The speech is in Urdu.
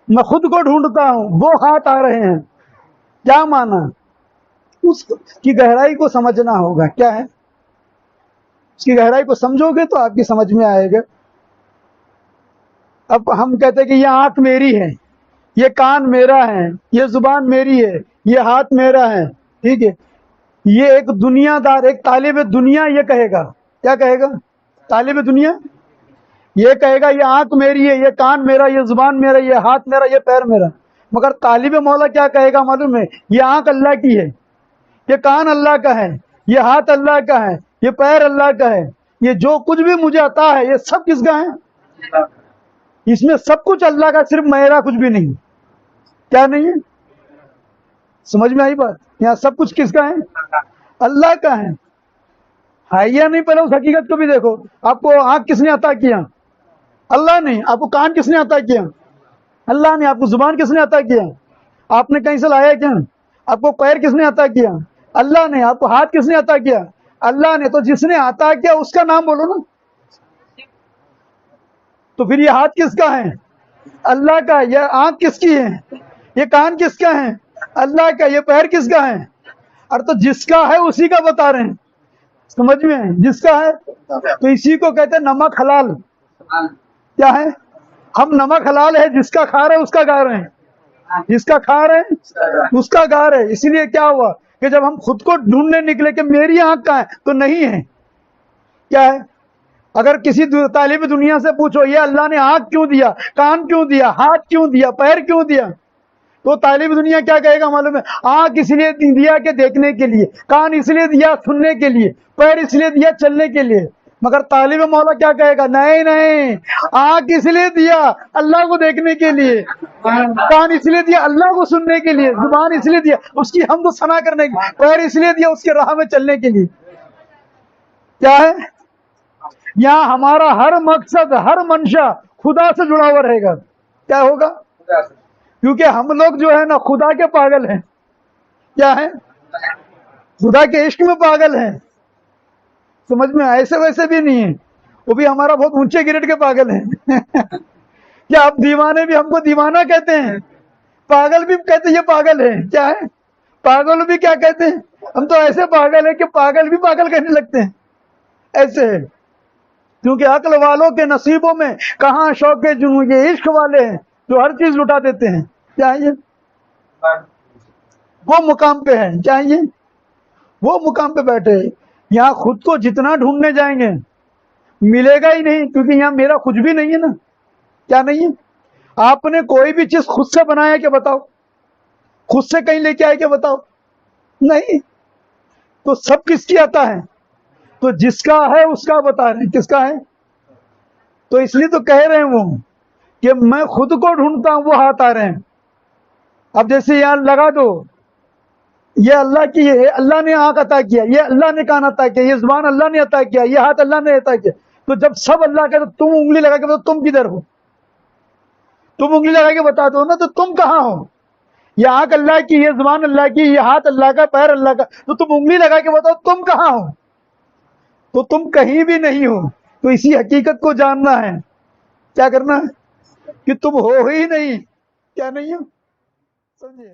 میں خود کو ڈھونڈتا ہوں، وہ ہاتھ آ رہے ہیں. کیا مانا؟ اس کی گہرائی کو سمجھنا ہوگا. کیا ہے؟ اس کی گہرائی کو سمجھو گے تو آپ کی سمجھ میں آئے گا. اب ہم کہتے ہیں کہ یہ آنکھ میری ہے، یہ کان میرا ہے، یہ زبان میری ہے، یہ ہاتھ میرا ہے. ٹھیک ہے، یہ ایک دنیا دار، ایک طالب دنیا یہ کہے گا. کیا کہے گا طالب دنیا؟ یہ کہے گا یہ آنکھ میری ہے، یہ کان میرا، یہ زبان میرا، یہ ہاتھ میرا، یہ پیر میرا. مگر طالب مولا کیا کہے گا معلوم ہے؟ یہ آنکھ اللہ کی ہے، یہ کان اللہ کا ہے، یہ ہاتھ اللہ کا ہے، یہ پیر اللہ کا ہے، یہ جو کچھ بھی مجھے عطا ہے یہ سب کس کا ہے؟ اس میں سب کچھ اللہ کا، صرف میرا کچھ بھی نہیں. کیا نہیں ہے؟ سمجھ میں آئی بات؟ یہاں سب کچھ کس کا ہے؟ اللہ کا ہے. ہے یا نہیں؟ پہلے اس حقیقت کو بھی دیکھو. آپ کو آنکھ کس نے عطا کیا؟ اللہ نے. آپ کو کان کس نے عطا کیا؟ اللہ نے. آپ کو زبان کس نے عطا کیا؟ آپ نے کہیں سے لایا کیا؟ آپ کو پیر کس نے عطا کیا؟ اللہ نے. آپ کو ہاتھ کس نے عطا کیا؟ اللہ نے. تو جس نے عطا کیا اس کا نام بولو نا. تو پھر یہ ہاتھ کس کا ہے؟ اللہ کا. یہ آنکھ کس کی ہے؟ یہ کان کس کا ہے؟ اللہ کا. یہ پیر کس کا ہے؟ اور تو جس کا ہے اسی کا بتا رہے ہیں. سمجھ میں؟ جس کا ہے. تو اسی کو کہتے ہیں نمک حلال. کیا ہے؟ ہم نمک حلال ہے، جس کا کھا رہے ہیں اس کا گا رہے ہیں، جس کا کھا رہے ہیں اس کا گا رہے ہیں. اسی لیے کیا ہوا کہ جب ہم خود کو ڈھونڈنے نکلے کہ میری آنکھ کہاں ہے تو نہیں ہے. کیا ہے؟ اگر کسی طالب دنیا سے پوچھو یہ اللہ نے آنکھ کیوں دیا، کان کیوں دیا، ہاتھ کیوں دیا، پیر کیوں دیا، تو طالب دنیا کیا کہے گا معلوم ہے؟ آنکھ اس لیے دیا کہ دیکھنے کے لیے، کان اس لیے دیا سننے کے لیے، پیر اس لیے دیا چلنے کے لیے. مگر طالب مولا کیا کہے گا؟ نہیں نہیں، آنکھ اس لیے دیا اللہ کو دیکھنے کے لیے، کان اس لیے دیا اللہ کو سننے کے لیے، زبان اس لیے دیا اس کی حمد و ثنا کرنے کے لیے، پیر اس لیے دیا اس کے راہ میں چلنے کے لیے. کیا ہے؟ یہاں ہمارا ہر مقصد، ہر منشا خدا سے جڑا ہوا رہے گا. کیا ہوگا؟ کیونکہ ہم لوگ جو ہے نا خدا کے پاگل ہیں. کیا ہے؟ خدا کے عشق میں پاگل ہیں. سمجھ میں؟ ایسے ویسے بھی نہیں ہے، وہ بھی ہمارا بہت اونچے گریڈ کے پاگل ہیں. کیا آپ دیوانے بھی ہم کو دیوانہ کہتے ہیں، پاگل بھی کہتے ہیں یہ پاگل ہے. کیا ہے؟ پاگل بھی کیا کہتے ہیں؟ ہم تو ایسے پاگل ہیں کہ پاگل بھی پاگل کہنے لگتے ہیں. ایسے ہے کیونکہ عقل والوں کے نصیبوں میں کہاں شوق جنوں، یہ عشق والے ہیں جو ہر چیز لٹا دیتے ہیں. چاہیے وہ مقام پہ ہے، چاہیے وہ مقام پہ بیٹھے. یہاں خود کو جتنا ڈھونڈنے جائیں گے ملے گا ہی نہیں، کیونکہ یہاں میرا کچھ بھی نہیں ہے نا. کیا نہیں ہے؟ آپ نے کوئی بھی چیز خود سے بنایا کہ بتاؤ؟ خود سے کہیں لے کے آئے کہ بتاؤ؟ نہیں. تو سب کس کی عطا ہے؟ تو جس کا ہے اس کا بتا رہے ہیں کس کا ہے. تو اس لیے تو کہہ رہے ہیں وہ کہ میں خود کو ڈھونڈتا ہوں وہ ہاتھ آ رہے ہیں. اب جیسے یہاں لگا دو یہ اللہ کی ہے، اللہ نے آنکھ عطا کیا، یہ اللہ نے کان عطا کیا، یہ زبان اللہ نے عطا کیا، یہ ہاتھ اللہ نے عطا کیا. تو جب سب اللہ کا تو تم انگلی لگا کے بتاؤ تم کدھر ہو؟ تم انگلی لگا کے بتا دو نا تو تم کہاں ہو؟ یہ آنکھ اللہ کی، یہ زبان اللہ کی، یہ ہاتھ اللہ کا، پیر اللہ کا، تو تم انگلی لگا کے بتاؤ تم کہاں ہو؟ تو تم کہیں بھی نہیں ہو. تو اسی حقیقت کو جاننا ہے. کیا کرنا ہے؟ کہ تم ہو ہی نہیں. کیا نہیں ہو؟ سمجھے؟